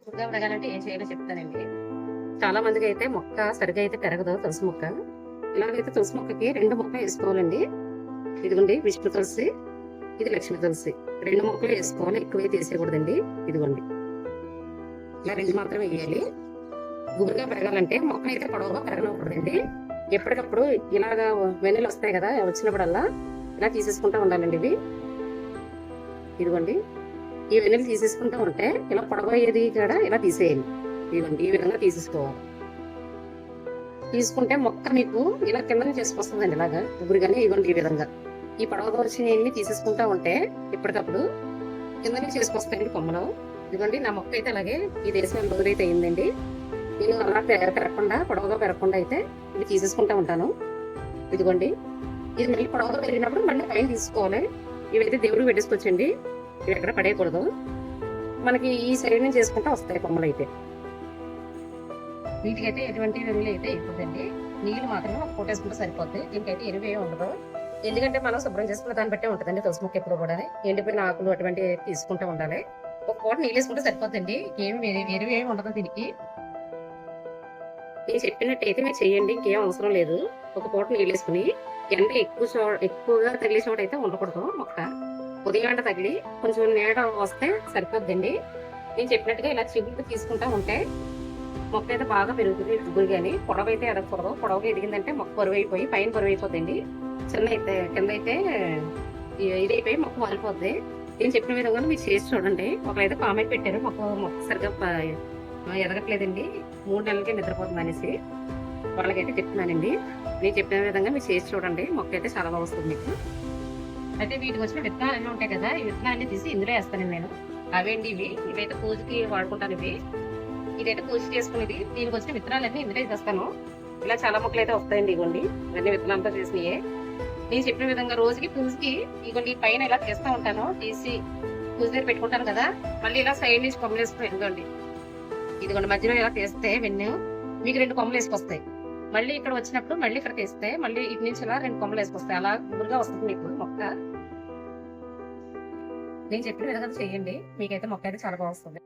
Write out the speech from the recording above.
చురుగ్గా పెరగాలంటే ఏం చేయాలో చెప్తానండి. చాలా మందికి అయితే మొక్క సరిగ్గా అయితే పెరగదు తులసి మొక్క. ఇలాగైతే తులసి మొక్కకి 2 మొక్కలు వేసుకోవాలండి. ఇదిగోండి విష్ణు తులసి, ఇది లక్ష్మీ తులసి. 2 మొక్కలు వేసుకోవాలి, ఎక్కువైతే వేసేయకూడదండి. ఇదిగోండి ఇలా 2 మాత్రమే వేయాలి. గుబురుగా పెరగాలంటే మొక్క అయితే పొడవుగా పెరగకూడదండి. ఎప్పటికప్పుడు ఇలాగా వెన్నెలు వస్తాయి కదా, వచ్చినప్పుడల్లా ఇలా తీసేసుకుంటూ ఉండాలండి ఇవి. ఇదిగోండి ఈ వెన్నెలు తీసేసుకుంటూ ఉంటే ఇలా పొడవయ్యేది కూడా ఇలా తీసేయాలి. ఇదిగోండి ఈ విధంగా తీసేసుకోవాలి. తీసుకుంటే మొక్క మీకు ఇలా కింద చేసుకొస్తుందండి, ఇలాగా గుబురుగానే. ఇదిగోండి ఈ విధంగా ఈ పొడవగా వచ్చినవి తీసేసుకుంటా ఉంటే ఇప్పటికప్పుడు కింద చేసుకొస్తాయండి కొమ్మలు. ఇదిగోండి నా మొక్క అయితే అలాగే ఈ దేశం రోజైతే అయిందండి. నేను అలా పెరగకుండా పొడవుగా పెరగకుండా అయితే ఇవి తీసేసుకుంటా ఉంటాను. ఇదిగోండి ఇది మళ్ళీ పొడవుగా పెరిగినప్పుడు మళ్ళీ పైన తీసుకోవాలి. ఇవైతే దేవుడికి పెట్టేసుకొచ్చండి, ఇవి ఎక్కడ పడేయకూడదు. మనకి ఈ సైడ్ నుంచి చేసుకుంటా వస్తాయి కొమ్మలు అయితే. వీటికైతే ఎటువంటి ఎరువులు అయితే అయిపోతుంది. నీళ్లు మాత్రమే ఒక పూట వేసుకుంటే సరిపోద్ది. దీనికైతే ఎరువు ఏమి ఉండదు, ఎందుకంటే మనం శుభ్రం చేసుకున్న దాన్ని బట్టే ఉంటుందండి తులసి మొక్క. ఎప్పుడు కూడా ఎండిపోయిన ఆకులు అటువంటి తీసుకుంటూ ఉండాలి. ఒక పూట నీళ్ళు వేసుకుంటే సరిపోతుంది, ఏమి ఎరువు ఏమి ఉండదు దీనికి. నేను చెప్పినట్టయితే మీరు చెయ్యండి, ఇంకేం అవసరం లేదు. ఒక పూట నీళ్ళు వేసుకుని ఎండ ఎక్కువగా తగిలే చోట అయితే ఉండకూడదు మొక్క. ఉదయం తగిలి కొంచెం నీడ వస్తే సరిపోద్దండి. నేను చెప్పినట్టుగా ఇలా చిగురు తీసుకుంటా ఉంటే మొక్క అయితే బాగా పెరుగుతుంది. గుబురు కానీ పొడవ అయితే ఎదగకూడదు. పొడవగా ఎదిగిందంటే మొక్క బరువు అయిపోయి పైన బరువు అయిపోద్దండి. చిన్న అయితే కింద అయితే ఇదైపోయి మొక్క వాలిపోద్ది. నేను చెప్పిన విధంగా మీరు చేసి చూడండి. ఒకరైతే కామెంట్ పెట్టారు, మొక్క సరిగ్గా ఎదగట్లేదండి, 3 నెలలకే నిద్రపోతుంది అనేసి. వాళ్ళకైతే చెప్తున్నానండి. నేను చెప్పిన విధంగా మీరు చేసి చూడండి, మొక్క అయితే చాలా బాగా వస్తుంది మీకు. అయితే వీటికి వచ్చిన విత్తనాలు ఉంటాయి కదా, ఈ విత్తనాలన్నీ తీసి ఇందులో వేస్తానండి నేను. అవేంటి ఇవైతే పూజకి వాడుకుంటాను. ఇదైతే పూజ చేసుకునేది. దీనికి వచ్చిన విత్తనాలన్నీ ఇందులో వేసేస్తాను. ఇలా చాలా మొక్కలు అయితే వస్తాయండి. ఇవ్వండి ఇవన్నీ విత్తనాలతో చేసినయే. నేను చెప్పిన విధంగా రోజుకి పూజకి ఇవ్వండి పైన ఇలా తీస్తూ ఉంటాను. తీసి పూజ దగ్గర పెట్టుకుంటాను కదా, మళ్ళీ ఇలా సైడ్ నుంచి కొమ్మలు వేసుకుని ఇదిగోండి. ఇదిగోండి మధ్యలో ఇలా తీస్తే వెన్ను మీకు 2 కొమ్మలు వేసుకొస్తాయి. మళ్ళీ ఇక్కడ వచ్చినప్పుడు మళ్ళీ ఇక్కడ తీస్తే మళ్ళీ ఇటు నుంచి ఇలా 2 కొమ్మలు వేసుకొస్తాయి. అలా గుబురుగా వస్తుంది మీకు మొక్క. నేను చెప్పిన విధంగా చేయండి, మీకైతే మొక్క అయితే చాలా బాగా వస్తుంది.